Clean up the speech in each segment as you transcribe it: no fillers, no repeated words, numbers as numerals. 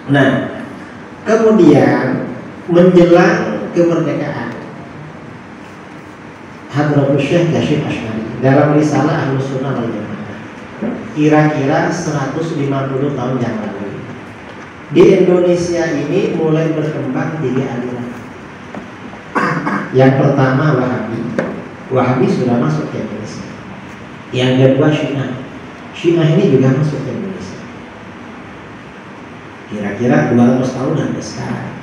Nah, kemudian menjelang kemerdekaan, Hadratus Syekh Hasyim Asy'ari dalam risalah Ahlus Sunnah wal Jamaah kira-kira 150 tahun yang lalu, di Indonesia ini mulai berkembang 3 aliran. Yang pertama Wahabi sudah masuk ke Indonesia. Yang kedua Syiah ini juga masuk ke Indonesia. Kira-kira 200 tahun sampai sekarang.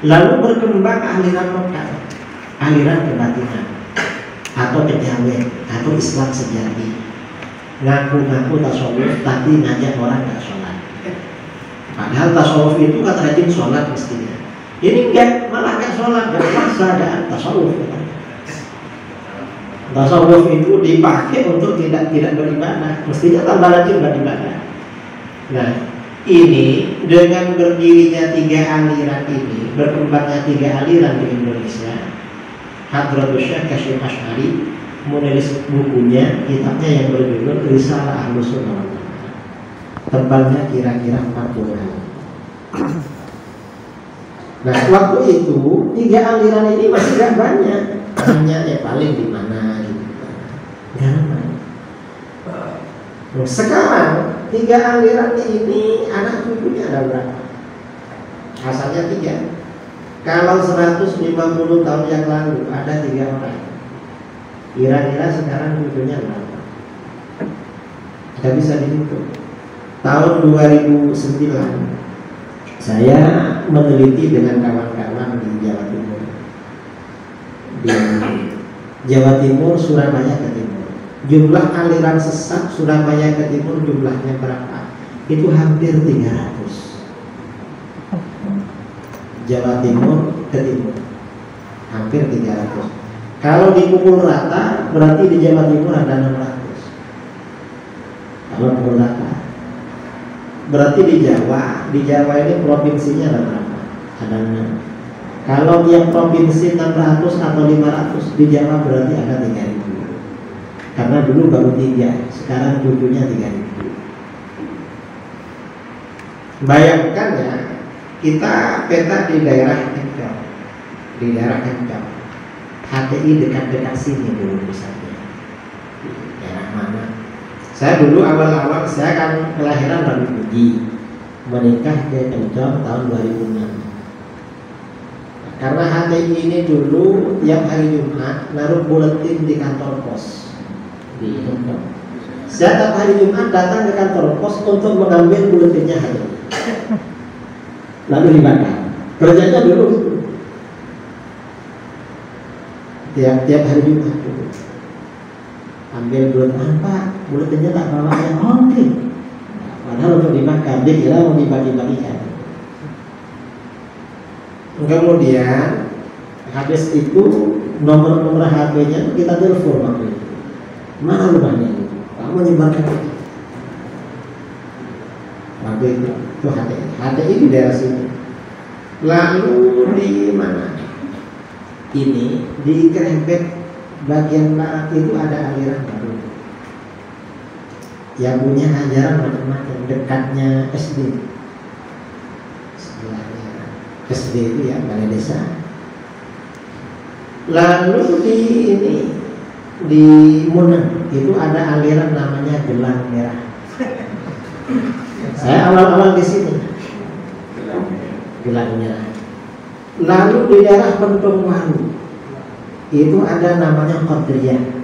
Lalu berkembang aliran lokal, aliran kebatinan, atau kejawen, atau Islam sejati. Ngaku-ngaku tasawuf tapi ngajak orang nggak sholat. Padahal tasawuf itu kata rajin sholat mestinya. Ini enggak, malah nggak sholat, nggak puasa, nggak tasawuf. Tasawuf itu dipakai untuk tidak beribadah, mestinya tambah rajin beribadah. Nah, ini dengan berdirinya 3 aliran ini, berkembangnya 3 aliran di Indonesia, Hadratus Syekh Hasyim Asy'ari menulis bukunya, kitabnya yang berjudul Risalah Ahlus Sunnah wal Jamaah. Tebalnya kira-kira 40 halaman. Nah, waktu itu 3 aliran ini masih gak banyak, hanya paling di mana gitu. Gak banyak. Sekarang 3 aliran ini anak cucunya ada berapa? Asalnya 3. Kalau 150 tahun yang lalu ada 3 orang, kira-kira sekarang cucunya berapa? Tidak bisa dihitung. Tahun 2009 saya meneliti dengan kawan-kawan di Jawa Timur. Di Jawa Timur, Surabaya ke timur. Jumlah aliran sesat Surabaya ke timur jumlahnya berapa? Itu hampir 300. Jawa Timur ke timur hampir 300. Kalau dipukul rata berarti di Jawa Timur ada 600. Kalau pukul rata berarti di Jawa ini provinsinya ada berapa? Ada 6. Kalau tiap provinsi 600 atau 500, di Jawa berarti ada 3000. Karena dulu baru 3, sekarang cucunya 3000. Bayangkan ya, kita peta di daerah Kencong, HTI dekat-dekat sini dulu misalnya. Di daerah mana? Saya dulu awal-awal saya kan kelahiran Rabu Puji, menikah di Kencong tahun 2006. Karena HTI ini dulu tiap hari Jumat naruh buletin di kantor pos di Kencong. Saya tiap hari Jumat datang ke kantor pos untuk mengambil buletinnya HTI, lalu dibakar. Kerjanya dulu tiap hari Jumat dulu. Ambil buletin, Pak, buletinnya tak bawa ya, oke. Padahal untuk dibakar, dia kira mau dibagi-bagikan. Kemudian habis itu nomor HP-nya kita telepon waktu itu. Mana rumahnya itu? Kamu menyebarkan itu. Waktu itu HTI di daerah sini. Lalu di mana? Ini di Krempet bagian barat itu ada aliran baru yang punya ajaran macam-macam, dekatnya SD. Sebelahnya SD itu ya, balai desa. Lalu di Muneng itu ada aliran namanya Gelang Merah. Saya awal-awal di sini Gelang Merah. Lalu di daerah Pentong Waru itu ada namanya Qadiriyah.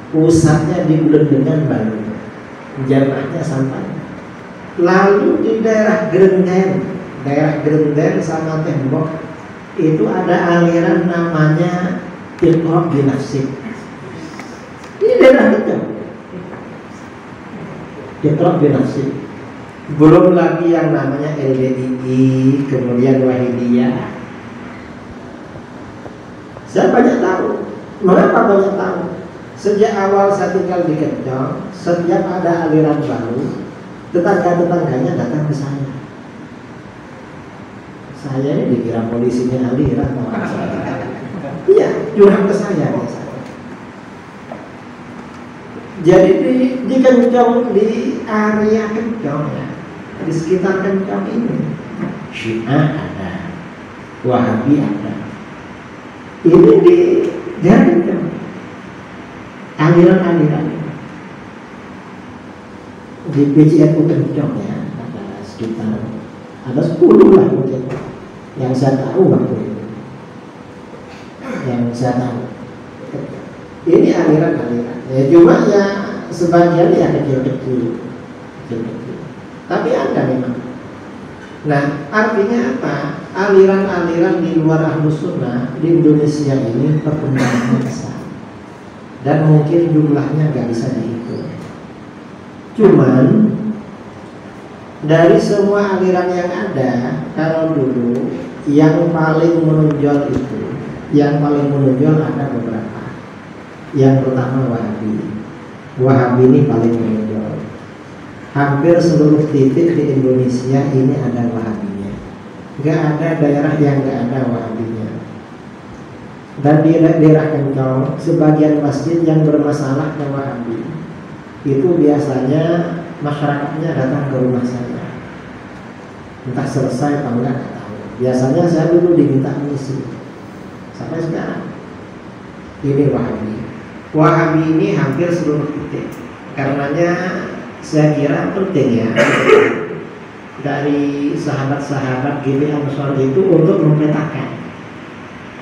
Pusatnya di Belendengan Bali, jamaahnya sampai. Lalu di daerah Grenden sama Tembok itu ada aliran namanya Iqra' bi Nafsik. Ini daerah itu Iqra' bi Nafsik. Belum lagi yang namanya LDII, kemudian Wahidiyah. Saya banyak tahu. Mengapa banyak tahu? Sejak awal saya tinggal di Kencong, setiap ada aliran baru, tetangga-tetangganya datang ke saya. Saya ini dikira polisinya aliran. Iya, curhat ke saya. Jadi di Kencong, di area Kencong ya, di sekitar Kencong ini Syiah ada, Wahabi ada. Ini di jaringan aliran-aliran di PJNU Kencong ya, ada sekitar 10 lah mungkin yang saya tahu waktu itu, yang saya tahu. Ini aliran-aliran ya, cuma ya sebagian ya kecil-kecil. Tapi ada memang. Nah, artinya apa? Aliran-aliran di luar Ahlus Sunnah di Indonesia ini perkembangannya besar, dan mungkin jumlahnya nggak bisa dihitung. Cuman dari semua aliran yang ada, kalau dulu yang paling menonjol ada beberapa. Yang pertama Wahabi ini paling menonjol. Hampir seluruh titik di Indonesia ini ada Wahabinya. Gak ada daerah yang gak ada Wahabinya. Dan di daerah Kencong, sebagian masjid yang bermasalah dengan Wahabi, itu biasanya masyarakatnya datang ke rumah saya. Entah selesai atau enggak, gak tahu. Biasanya saya dulu diminta mengisi. Sampai sekarang ini Wahabi ini hampir seluruh titik. Karenanya saya kira penting ya dari sahabat-sahabat GP Ansor itu untuk memetakan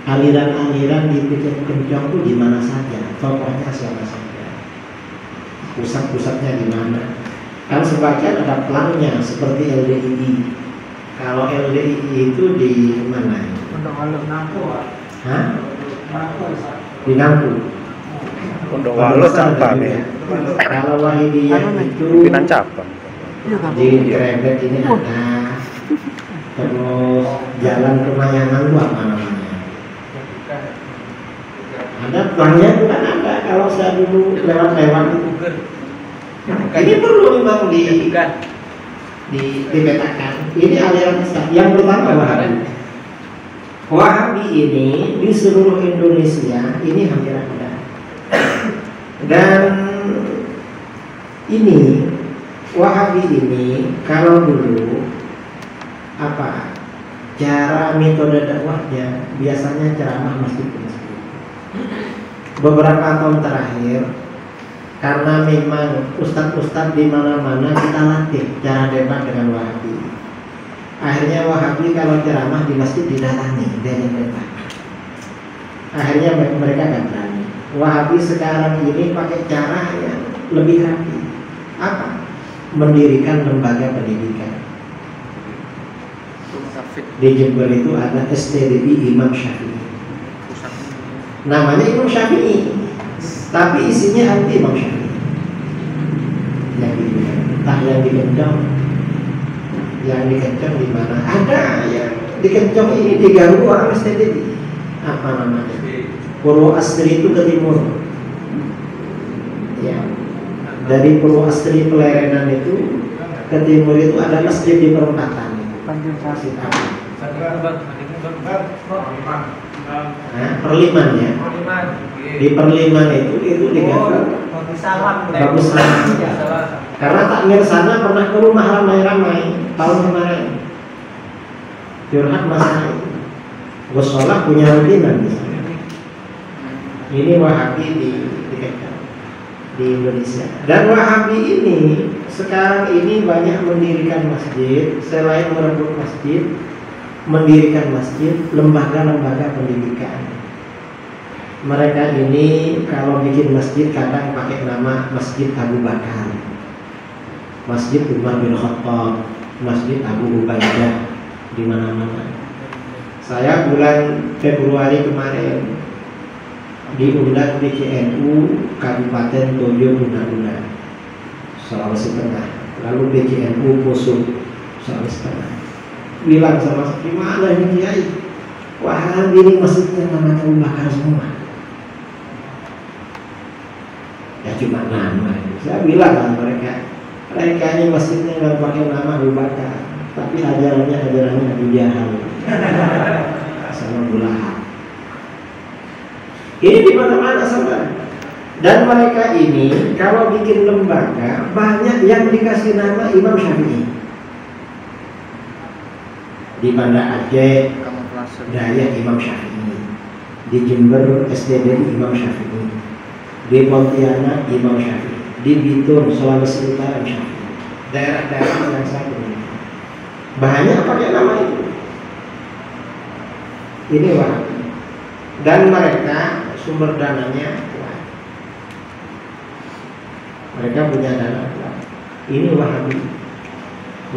aliran-aliran di PJNU Kencong itu di mana saja, tokohnya siapa saja, pusat-pusatnya di mana. Kan sebagian ada plannya seperti LDII. Kalau LDII itu di mana? Di Nampu. Pondowalo Campang ya. Kalau Wahidiyah itu Pinang Cabang. di Krebet ini ada. Terus jalan Kemayangan itu apa namanya? Ada banyak itu kan ada. Kalau saya dulu lewat-lewat itu. Ini perlu memang dipetakan. Ini aliran besar. Yang pertama Wahabi. Wahabi ini di seluruh Indonesia ini hampir ada. Dan ini Wahabi ini kalau dulu cara metode dakwahnya biasanya ceramah masjid ke masjid. Beberapa tahun terakhir karena memang ustadz-ustadz di mana-mana kita latih cara debat dengan Wahabi. Akhirnya Wahabi kalau ceramah di masjid didatangi diajak debat. Akhirnya mereka gak berani. Wahabi sekarang ini pakai cara yang lebih rapi. Apa? Mendirikan lembaga pendidikan. Di Jember itu ada STDI Imam Syafi'i. Namanya Imam Syafi'i, tapi isinya anti Imam Syafi'i. Yang di Kencong, di mana? Ada yang di Kencong ini diganggu orang STDI. Apa namanya? Pulau Astri itu ke timur. Ya. Dari Pulau Astri Pelerenan itu ke timur itu ada masjid di perempatan. Perliman ya. Di Perliman itu diganggu. Bagus Salam. Karena takmir sana pernah ke rumah ramai-ramai tahun kemarin. Curhat masalah itu. Gue sholat punya rutinan di sana. Ini Wahabi di Indonesia. Dan Wahabi ini sekarang ini banyak mendirikan masjid. Selain merebut masjid, mendirikan masjid, lembaga-lembaga pendidikan. Mereka ini kalau bikin masjid kadang pakai nama Masjid Abu Bakar, Masjid Umar bin Khattab, Masjid Abu Ubaidah, di mana-mana. Saya bulan Februari kemarin diundang PJNU Kabupaten Tojo Una, Sulawesi Tengah. Lalu PJNU Poso, Sulawesi Tengah. Bilang sama saya, gimana ini Kiai? Wah, ini masjidnya namanya Abu Bakar semua. Ya cuma nama. Saya bilang kan mereka ini masjidnya nggak pakai nama Abu Bakar, tapi ajarannya Abu Jahal sama Abu Lahab. Ini di mana-mana saudara. Dan mereka ini kalau bikin lembaga banyak yang dikasih nama Imam Syafi'i. Di Banda Aceh Daya Imam Syafi'i, di Jember SDB Imam Syafi'i, di Pontianak Imam Syafi'i, di Bitung Sulawesi Utara Imam Syafi'i. Daerah-daerah yang saya kenal banyak pakai nama itu. Ini Wahabi, dan mereka sumber dananya kuat. Mereka punya dana kuat. Ini Wahabi.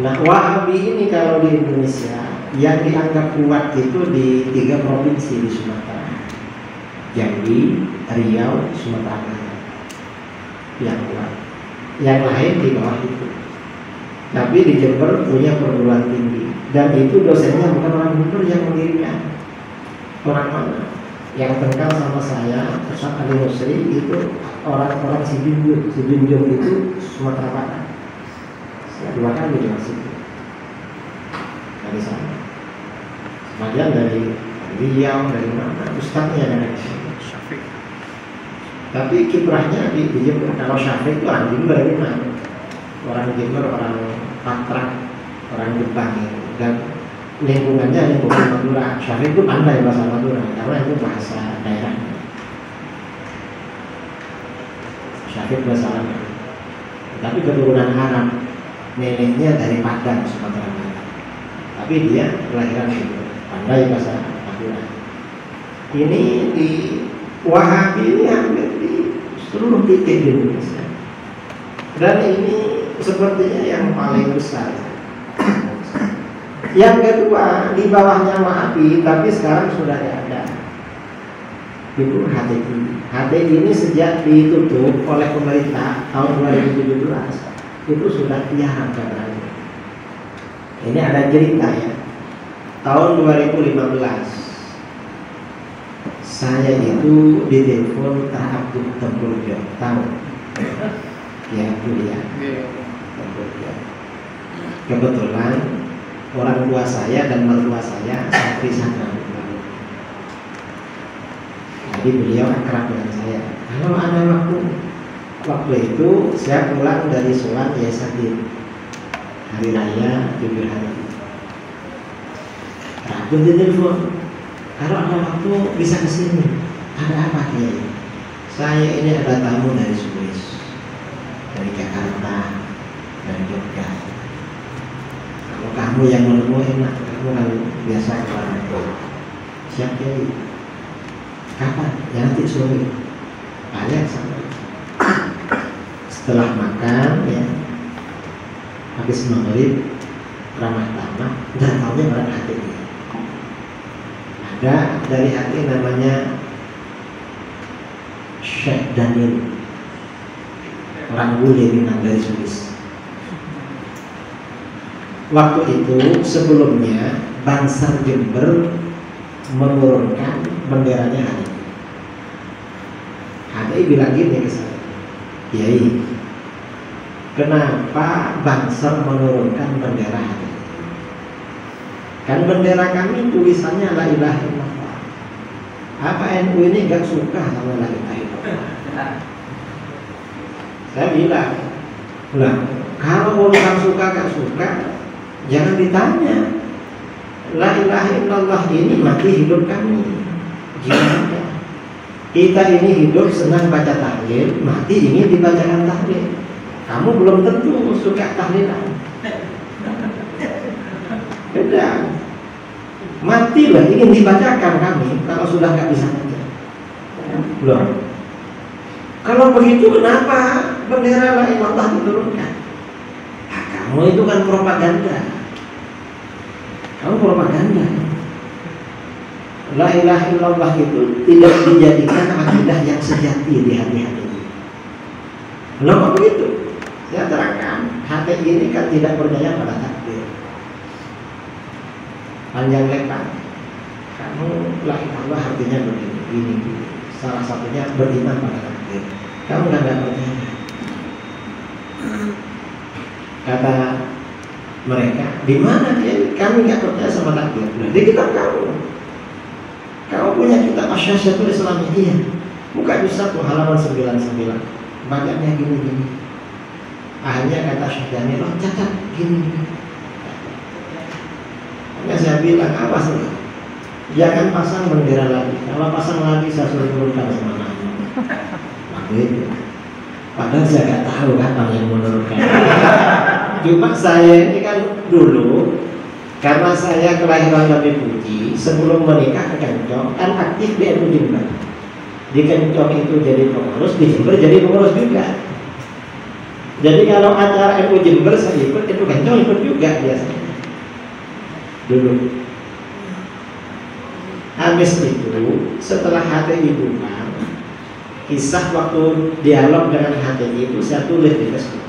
Nah, Wahabi ini kalau di Indonesia yang dianggap kuat itu di 3 provinsi di Sumatera, Jambi, Riau, Sumatera Barat, yang kuat. Yang lain di bawah itu. Tapi di Jember punya perguruan tinggi, dan itu dosennya bukan orang Jember yang mendirikan. Orang mana? Yang kenal sama saya, Ustaz Ali Musri, itu orang-orang Sibunjung. Sibunjung itu Sumatera Barat. Saya 2 kali di situ. Dari sana. Sebagian dari Riau, dari mana? Ustaznya dari Syafiq. Tapi kiprahnya di Jember. Kalau Syafiq itu orang Jember gimana? Orang Jember, orang Patra, orang Jepang gitu. Dan lingkungannya lingkungan Madura. Syafiq itu pandai bahasa Madura karena itu bahasa daerahnya. Syafiq bahasa Arab, tapi keturunan Arab, neneknya dari Padang, Sumatera Barat. Tapi dia kelahiran itu pandai bahasa Madura. Ini di Wahabi ini hampir di seluruh titik di Indonesia. Dan ini sepertinya yang paling besar. Yang kedua, di bawahnya Wahabi, tapi sekarang sudah ada, itu HTI. HTI ini sejak ditutup oleh pemerintah tahun 2017 itu sudah tiarap kabarnya. Ini ada cerita ya. Tahun 2015 saya itu ditelepon Abdul Tempurjo, tahu? Ya, itu dia. Tempurjo. Kebetulan orang tua saya dan mertua saya santri sana. Jadi beliau akrab dengan saya. Kalau ada waktu itu saya pulang dari sholat Yasadin hari raya 7 hari. Abdul ditelepon, kalau ada waktu bisa kesini. Ada apa Kiai? Saya ini ada tamu dari Swiss, dari Jakarta, dari Jogja. Kalau kamu yang menemu enak, kamu kan biasa orang itu. Siap Kiai. Kapan? Ya nanti sore. Banyak sama. Setelah makan ya, habis maghrib ramah tamah, dan tahunya orang hati. Ada dari hati namanya Syekh Daniel, orang bule Minang dari Swiss. Waktu itu sebelumnya Bansar Jember menurunkan benderanya HTI. HTI bilang gini ke saya, Kiai, kenapa Bansar menurunkan bendera HTI? Kan bendera kami tulisannya La ilaha illallah. Apa NU ini gak suka sama La ilaha illallah? Saya bilang, lah kalau urusan suka gak suka, jangan ditanya. La ilaha illallah ini mati hidup kami. Gimana? Kita ini hidup senang baca tahlil, mati ingin dibacakan tahlil. Kamu belum tentu suka tahlilan. Beda. Matilah ingin dibacakan kami kalau sudah nggak bisa baca. Belum. Kalau begitu kenapa bendera La ilaha illallah diturunkan? Nah, kamu itu kan propaganda. Kamu propaganda. La ilaha illallah itu tidak dijadikan akidah yang sejati di hati-hati. Kenapa begitu? Saya terangkan, hati ini kan tidak percaya pada takdir. Panjang lebar. Kamu la ilaha illallah artinya begini, ini. Salah satunya beriman pada takdir. Kamu nggak percaya. Kata mereka, di mana dia? Kami nggak percaya sama takdir. Nah, di kitab kamu. Kamu punya kitab Asy-Syiatul Islamiyah. Buka di 1 halaman 99. Bacanya gini-gini. Akhirnya kata Syekh Jamil, catat gini. Ya saya bilang, awas nih, jangan pasang bendera lagi. Kalau pasang lagi saya suruh turunkan semangatnya. Waktu itu. Padahal saya nggak tahu kapan yang menurunkan. Cuma saya ini kan dulu, karena saya kelahiran Nabi Puji, sebelum menikah ke Kencong kan aktif di NU Jember. Di Kencong itu jadi pengurus, di Jember jadi pengurus juga. Jadi kalau acara NU Jember saya ikut, NU Kencong ikut juga biasanya. Dulu. Habis itu, setelah HTI bukan, kisah waktu dialog dengan HTI itu saya tulis di Facebook.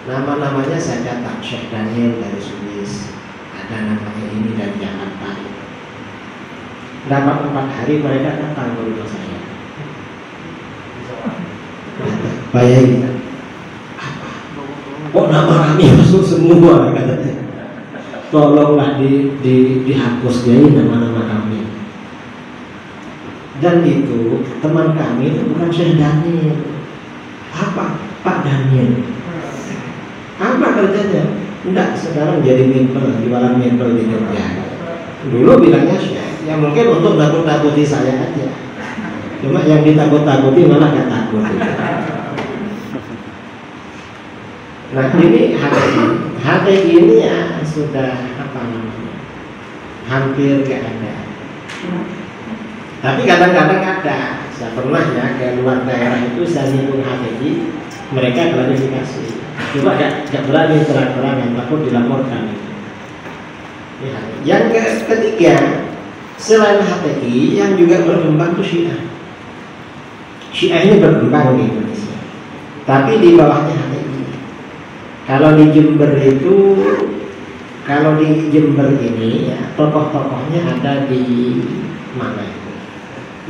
Nama-namanya saya catat, Syekh Daniel dari Swiss, ada namanya ini dari Jakarta. Dapat 4 hari mereka datang ke rumah saya. Bayangin, apa? Kok nama kami masuk semua katanya. Tolonglah dihapus dari nama-nama kami. Dan itu teman kami itu bukan Syekh Daniel. Apa? Pak Daniel. Apa kerjanya? Enggak, sekarang jadi mempel, jualan mempel di Jogja. Dulu bilangnya Syekh, ya mungkin untuk nakut-nakuti saya aja. Cuma yang ditakut-takuti malah gak takut. Nah ini HTI ini ya sudah apa namanya, hampir gak ada. Tapi kadang-kadang ada. Saya pernah ya ke luar daerah itu saya nyinggung HTI, mereka klarifikasi. Cuma gak berani terang-terangan, takut dilaporkan. Yang ketiga, selain HTI yang juga berkembang itu Syiah. Syiah ini berkembang di Indonesia, tapi di bawahnya HTI. Kalau di Jember itu, kalau di Jember ini ya tokoh-tokohnya ada di mana itu?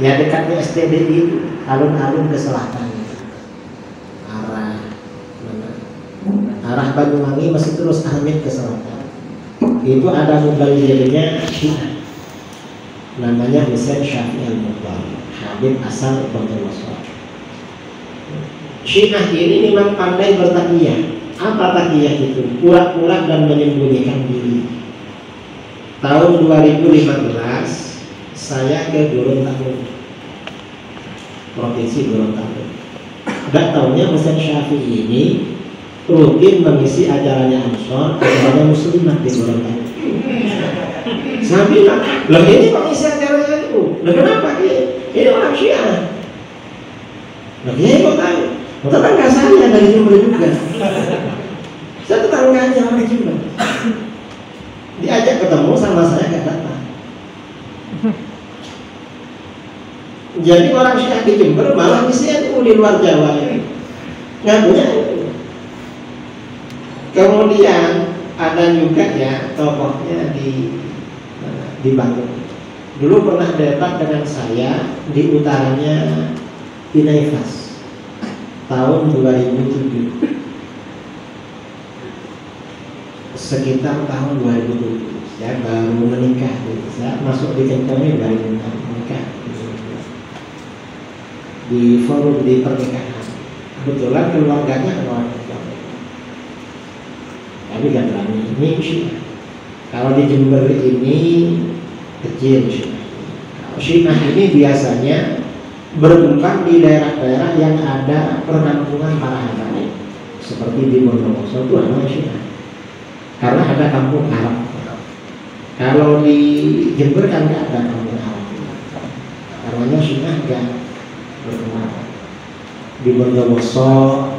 Ya dekatnya STDI itu, alun-alun ke selatan itu. Arah Banyuwangi masih terus Amin ke selatan. Itu ada muballighinya Syiah. Namanya Husain Syafi'i Al-Muqtar, Habib asal Bondowoso. Syiah ini memang pandai bertakiyah. Apa takiyah itu? Pura-pura dan menyembunyikan diri. Tahun 2015 saya ke Gorontalo, Provinsi Gorontalo. Gak taunya Husain Syafi'i ini rutin mengisi acaranya Ansor, acaranya Muslimat di Gorontalo. Saya bilang, loh ini kok isi acaranya itu? Loh kenapa ini orang Syiah? Loh ini kok tahu? Tetangga saya dari Jember juga. Saya tetangganya orang Jember. Diajak ketemu sama saya gak datang. Jadi orang Syiah di Jember malah ngisi NU di luar Jawa ini. Ngakunya NU. Kemudian ada juga ya tokohnya di Batu. Dulu pernah debat dengan saya di utaranya Pinaifas tahun 2007, sekitar tahun 2007 saya baru menikah. Saya masuk di Kencong baru menikah di forum di pernikahan. Kebetulan keluarganya orang Kencong, tapi gak berani ini Syiah. Kalau di Jember ini kecil Syiah. Syiah ini biasanya berkembang di daerah-daerah yang ada perkampungan para habaib, seperti di Bondowoso itu namanya Syiah, karena ada kampung Arab. Kalau di Jember kan nggak ada kampung Arab, karenanya Syiah nggak berkembang. Di Bondowoso,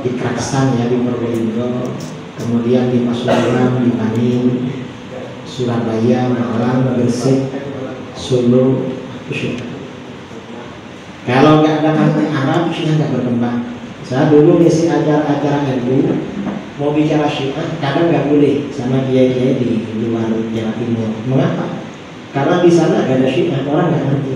di Kraksan ya, di Probolinggo, kemudian di Pasuruan, di Paning, Surabaya, Malang, Gresik, Solo, Syiah. Kalau nggak ada kampung Arab, Syiah nggak berkembang. Saya dulu ngisi acara-acara NU, mau bicara Syiah, kadang nggak boleh sama kiai-kiai di luar Jawa Timur. Mengapa? Karena di sana nggak ada Syiah, orang nggak ngerti.